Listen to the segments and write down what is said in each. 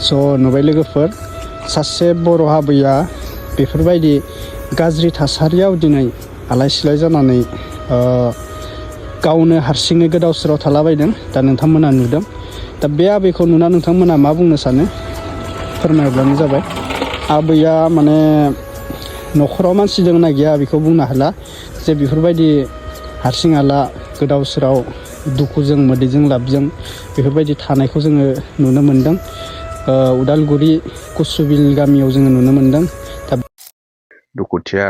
स' नुबाय लोगोफोर सासे बर' आबैया बेफोरबायदि गाज्रि थासारियाव दिनै आलाय सिलाय जानानै गावनो हारसिङै गोदाव सोराव थालाबायदों। दा नोंथांमोना नुदों। दा बे आबैखौ नुना नोंथांमोना मा बुंनो सानो फोरमायहरब्लानो जाबाय। आबैया माने न'खराव मानसि दं ना गैया बेखौ बुंनो हाला, जे बेफोरबायदि हारसिं हाला गोदाव सोराव दुखुजों मोदैजों लाबजों बेफोरबायदि थानायखौ जोङो नुनो मोन्दों। उदालगुरि कुसुबिल गामियाव जोङो नुनो मोन्दों। दा दुखुथिया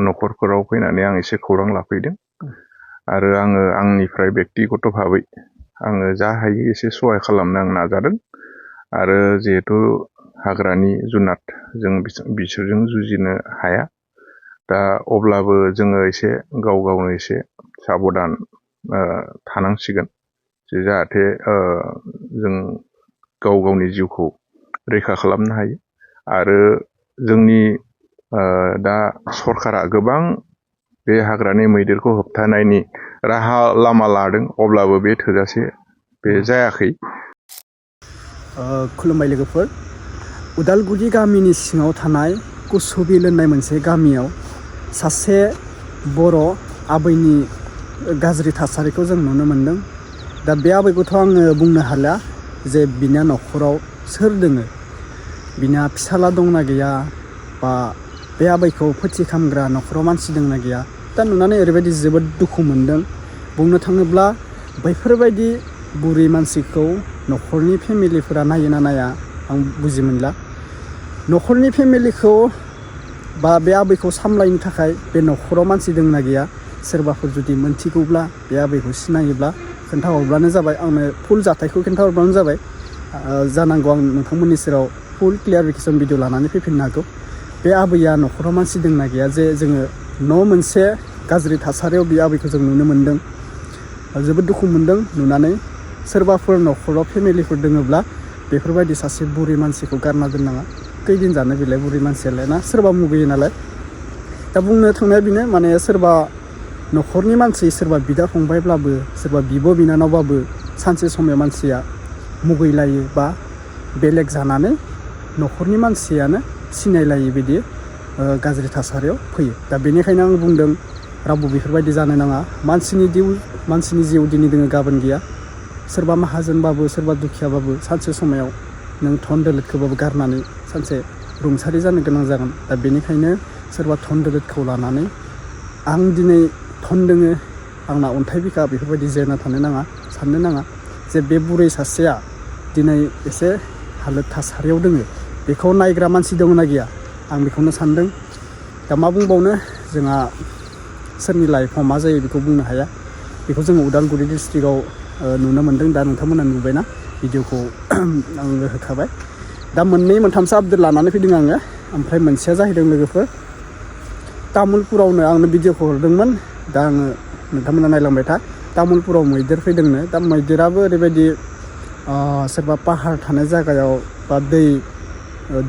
न'खरफोराव फैनानै आं एसे खौरां लाफैदों आरो आङो आंनिफ्राय बेक्तिगत भाबै आङो जा हायो एसे सहाय खालामनो आं नाजादों। आरो जिहेथु हाग्रानि जुनाद जों बिसोरजों जुजिनो हाया, दा अब्लाबो जोङो एसे गावनो एसे साबधान थानांसिगोन, जे जाहाथे जों गावनि जिउखौ रैखा खालामनो हायो। आरो जोंनि दा सरकारा गोबां बे हाग्रानि मैदेरखौ होबथानायनि राहा लामा लादों, अब्लाबो बे थोजासे बे जायाखै। खुलुमबाय लोगोफोर। उदालगुरि गामिनि सिङाव थानाय कुसुबिल होननाय मोनसे गामियाव सासे बर' आबैनि गाज्रि थासारिखौ जों नुनो मोन्दों। दा बे आबैखौथ' आङो बुंनो हाला जे बिना न'खराव सोर दोङो, बिना फिसाला दंना गैया, बा बे आबैखौ फोथि खामग्रा न'खराव मानसि दंना गैया। दा नुनानै ओरैबायदि जोबोद दुखु मोन्दों। बुंनो थाङोब्ला बैफोरबायदि बुरै मानसिखौ न'खरनि फेमिलिफोरा नायोना नाया आं बुजि मोनला। न'खरनि फेमिलिखौ बा बे आबैखौ सामलायनो थाखाय बे न'खराव मानसि दंना गैया, सोरबाफोर जुदि मोनथिगौब्ला बे आबैखौ सिनायोब्ला खोन्थाहरब्लानो जाबाय। आंनो फुल जाथायखौ खोन्थाहरब्लानो जाबाय। जानांगौ आं नोंथांमोननि सेराव फुल क्लियारिफिकेसन भिडिअ लानानै फैफिननो हागौ। बे आबैया न'खराव मानसि दंना गैया, जे जोङो न' मोनसे गाज्रि थासारियाव बे आबैखौ जों नुनो मोन्दों। जोबोद दुखु मोन्दों नुनानै। सोरबाफोर न'खराव फेमिलिफोर दोङोब्ला बेफोरबायदि सासे बुरै मानसिखौ गारना दोननाङा। खैदिन जानो बेलाय बुरै मानसियालाय ना, सोरबा मुगैयो नालाय। दा बुंनो थांनाया बेनो, माने सोरबा न'खरनि मानसि, सोरबा बिदा फंबायब्लाबो, सोरबा बिब' बिनानावबाबो सानसे समाव मानसिया मुगैलायो बा बेलेग जानानै न'खरनि मानसियानो सिनायलायै बायदि गाज्रि थासारियाव फैयो। दा बेनिखायनो आं बुंदों रावबो बेफोरबायदि जानो नाङा। मानसिनि जिउ दिनै दोङो गाबोन गैया। सोरबा माहाजोनबाबो सोरबा दुखियाबाबो सानसे समाव नों धन दौलतखौबाबो गारनानै सानसे रुंसारि जानो गोनां जागोन। दा बेनिखायनो सोरबा धन दौलतखौ लानानै आं दिनै धन दोङो, आंना अन्थाइ बिखा, बेफोरबायदि जेना थानो नाङा, साननो नाङा। जे बे बुरै सासेया दिनै एसे हालोद थासारियाव दोङो, बेखौ नायग्रा मानसि दङ ना गैया, आं बेखौनो सानदों। दा मा बुंबावनो, जोंहा सोरनि लाइफआव मा जायो बेखौ बुंनो हाया। बेखौ जोङो उदालगुरि डिस्ट्रिक्टआव नुनो मोन्दों। दा नोंथांमोना नुबायना भिडिअखौ आङो होखाबाय। दा मोननै मोनथामसो आपडेट लानानै फैदों आङो। ओमफ्राय मोनसेया जाहैदों लोगोफोर, तामुलपुरावनो आंनो भिडिअखौ हरदोंमोन। दा आङो नोंथांमोना नायलांबाय था। तामुलपुराव मैदेर फैदोंनो। दा मैदेराबो ओरैबायदि सोरबा पाहार थानाय जायगायाव बा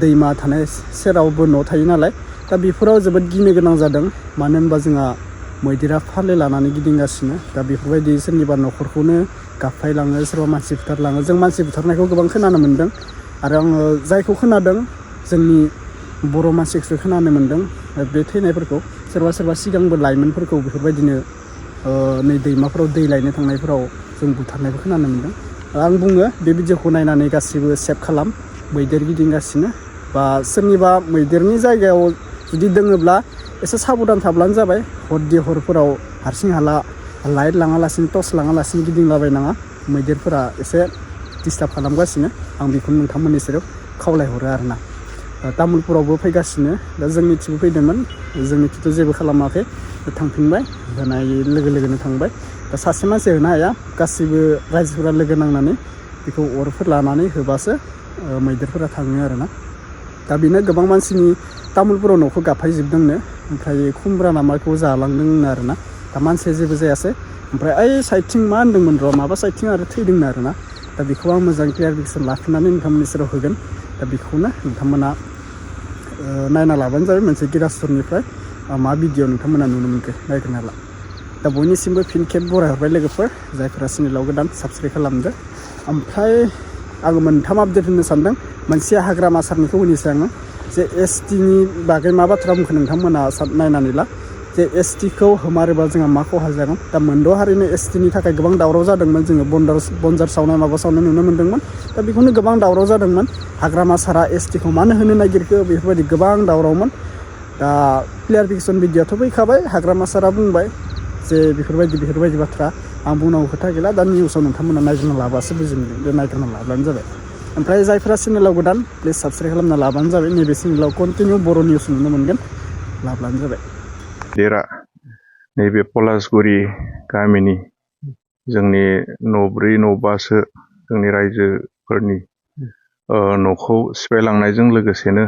दैमा थानाय सेरावबो न' थायो नालाय। दा बेफोराव जोबोद गिनो गोनां जादों। मानो होनबा जोंहा मैदेरा फालो लानानै गिदिंगासिनो। दा बेफोरबायदि सोरनिबा न'खरखौनो गाफायलाङो, सोरबा मानसि बुथारलाङो। जों मानसि बुथारनायखौ गोबां खोनानो मोन्दों। आरो आङो जायखौ खोनादों, जोंनि बर' मानसिखौसो खोनानो मोन्दों बे थैनायफोरखौ। सोरबा सिगांबो लाइमोनफोरखौ बेफोरबायदिनो नै दैमाफोराव दै लायनो थांनायफोराव जों बुथारनायखौ खोनानो मोन्दों। आं बुङो बे भिडिअखौ नायनानै गासिबो सेभ खालाम। मैदेर गिदिंगासिनो, बा सोरनिबा मैदेरनि जायगायाव जुदि दोङोब्ला एसे साबधान थाब्लानो जाबाय। हरफोराव हारसिं हाला लाइट लाङालासिनो, टर्च लाङालासिनो गिदिंलाबायनाङा। मैदेरफोरा एसे डिस्टार्ब खालामगासिनो। आं बेखौनो नोंथांमोननि सेराव खावलायहरो आरोना। तामुलपुरावबो फैगासिनो। दा जोंनिथिंबो फैदोंमोन, जोंनिथिंथ' जेबो खालामाखै, थांफिनबाय। होनाय लोगो लोगोनो थांबाय। दा सासे मानसि होनो हाया, गासैबो रायजोफोरा लोगो नांनानै बेखौ अरफोर लानानै होबासो मैदेरफोरा थाङो आरोना। दा बेनो गोबां मानसिनि तामुलपुराव न'खौ गाफायजोबदोंनो। ओमफ्राय खुमब्रा नामाखौ जालांदोंनो आरोना। दा मानसिया जेबो जायासै। ओमफ्राय ओइ साइडथिं मा होनदोंमोन र', माबा साइडथिं आरो थैदोंनो आरोना। दा बेखौ आं मोजां क्लियारिफिकेसन लाफिननानै नोंथांमोननि सेराव होगोन। दा बेखौनो नोंथांमोना नायना लाबानो जाबाय। मोनसे गिरास्टरनिफ्राय मा भिडिअ नोंथांमोना नुनो मोनखो नायग्रोना ला। दा बयनिसिमबो फिन खेब बरायहरबाय लोगोफोर, जायफोरा चेनेलाव गोदान साबस्क्राइब खालामदो। ओमफ्राय आङो मोनथाम आपडेट होनो सानदों मोनसेया हाग्रामा सारनिखौ होनोसै आङो जे एसटिनि बागै मा बाथ्रा बुंखो नोंथांमोना नायनानै ला जे एसटिखौ होमारोबा जोंहा मा खहा जागोन दा मोनद' हारिनि एसटिनि थाखाय गोबां दावराव जादोंमोन जोङो बनजार सावनाय माबा सावनाय नुनो मोन्दोंमोन दा बेखौनो गोबां दावराव जादोंमोन हाग्रामा सारा एसटिखौ मानो होनो नागिरखो बेफोरबायदि गोबां दावरावमोन दा क्लियारिफिकेसन भिडिअ'आथ' फैखाबाय हाग्रामा सारा बुंबाय जे बेफोरबायदि बाथ्रा आं बुंनांगौ खोथा गैला दा निउसाव नोंथांमोना नायग्रोना लाबासो बुजिगोन बे नायग्रोना लाब्लानो जाबाय ओमफ्राय जायफोरा चेनेलाव गोदान प्लिज साबस्क्राइब खालामना लाबानो जाबाय नैबे चेनेलाव कन्टिनिउ बर' निउस नुनो मोनगोन लाब्लानो जाबाय देरा नैबे पलासगुरि गामिनि जोंनि न'ब्रै न'बासो जोंनि रायजोफोरनि न'खौ सिफायलांनायजों लोगोसेनो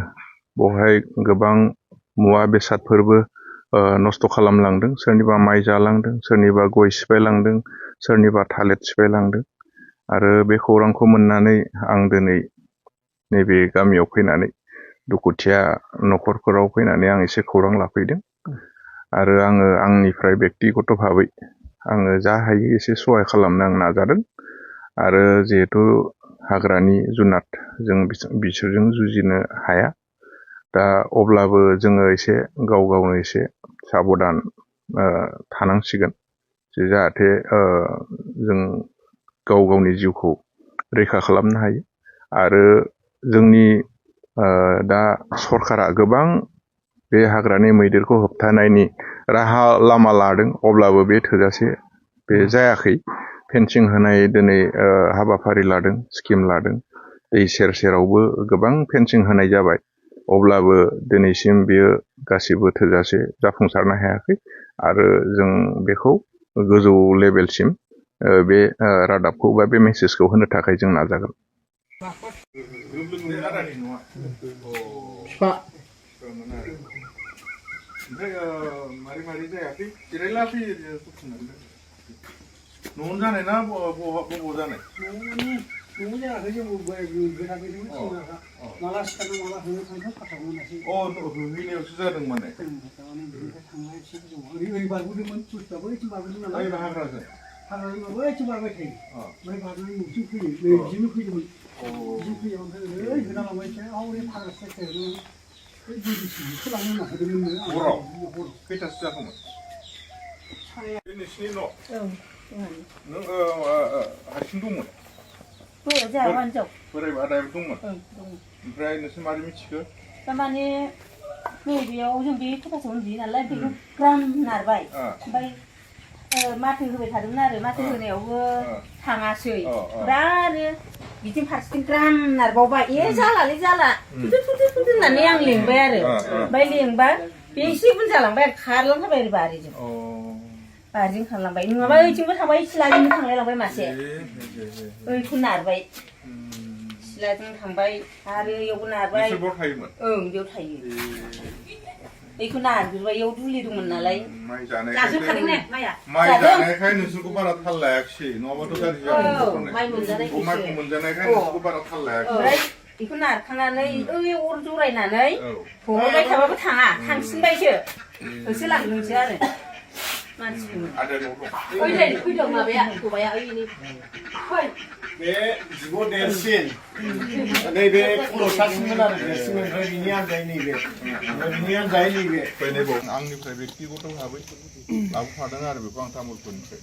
बेवहाय गोबां मुवा बेसादफोरबो नस्थ' खालामलांदों सोरनिबा माइ जालांदों सोरनिबा गय सिफायलांदों सोरनिबा थालिर सिफायलांदों आरो बे खौरांखौ मोननानै आं दिनै नैबे गामियाव फैनानै दुखुथिया न'खरफोराव फैनानै आं एसे खौरां लाफैदों आरो आङो आंनिफ्राय बेक्तिगत भाबै आङो जा हायो एसे सहाय खालामनो आं नाजादों आरो जिहेथु हाग्रानि जुनाद जों बिसोरजों जुजिनो हाया दा अब्लाबो जोङो एसे गावनो एसे साबधान थानांसिगोन जे जाहाथे जों गावनि जिउखौ रैखा खालामनो हायो आरो जोंनि दा सरकारा गोबां बे हाग्रानि मैदेरखौ होबथानायनि राहा लामा लादों अब्लाबो बे थोजासे बे जायाखै फेन्सिं होनाय दिनै हाबाफारि लादों स्किम लादों दै सेर सेरावबो गोबां फेन्सिं होनाय जाबाय अब्लाबो दिनैसिम बेयो गासिबो थोजासे जाफुंसारनो हायाखै आरो जों बेखौ गोजौ लेभेलसिम बे रादाबखौ बा बे मेसेजखौ होनो थाखाय जों नाजागोन मारै जायाखै जिरायला फैयो न'आवनो जानाय ना बबाव जानाय न'आव जायाखै जोंबो गोदाखैमोन माला सिखारना माला होनो थांखो फाथाखौ मोनासै होहैनायावसो जादों माने ओरै बारबोदोंमोन बुस्थुआबो ओइथिं बारबोदों नालाय हाग्राजों हाग्राजोंबाबो ओइथिं बारबाय थायो ओमफ्राय बारनानै न'सिम फैयो बिदिनो फैदोंमोन बिदिनो फैयो ओमफ्राय ओरै होना लांबाय हरै हाग्रा सेर हराव खैथासो जाखोमोन नोंसिनि न' नों हारसिं दंमोन बोराय आदायाबो दंमोन ओमफ्राय नोंसोर मारै मिथिखो थारमाने नैबेयाव जों बे खथासेयाव उन्दुयो नालाय बेखौ ग्राम नारबाय ओमफ्राय माथो होबाय थादोंमोन आरो माथो होनायावबो थाङासै दा आरो बिदिनो फारसेथिं ग्राम नारबावबाय जालालै जाला फुथु होननानै आं लेंबाय आरो ओमफ्राय लेंबा बे एसे बुल जालांबाय आरो खारलांथारबाय आरो बारिजों खारलांबाय नङाबा ओइथिंबो थांबाय सिलाजोंबो थांलायलांबाय मासे ओइखौ नारबाय सिलाजों थांबाय आरो इयावबो नारबाय बेयाव थायोमोन बेयाव थायो बेखौ नारग्रोबाय इयाव दुलि दंमोन नालाय माइ जानायखाय नोंसोरखौ बारा थाल लायाखिसै नङाबाथ' गाज्रि जागौमोन माइखौ मोनजानायखाय नोंसोरखौ बारा थाल लायाखिसै ओमफ्राय बेखौ नारखांनानै ओइ अर जरायनानै हरबाय थाबाबो थाङा थांफिनबायसो होसोलांदोंसो आरो फैदों माबाया खबाया बे जिबौ देरसिन नैबे खर'सासिनमोन आरो देरसिन ओमफ्राय बिनि आनजाय नैबे आंनिफ्राय बेक्तिगत भाबै लाबोफादों आरो बेखौ आं तामुलपुरनिफ्राय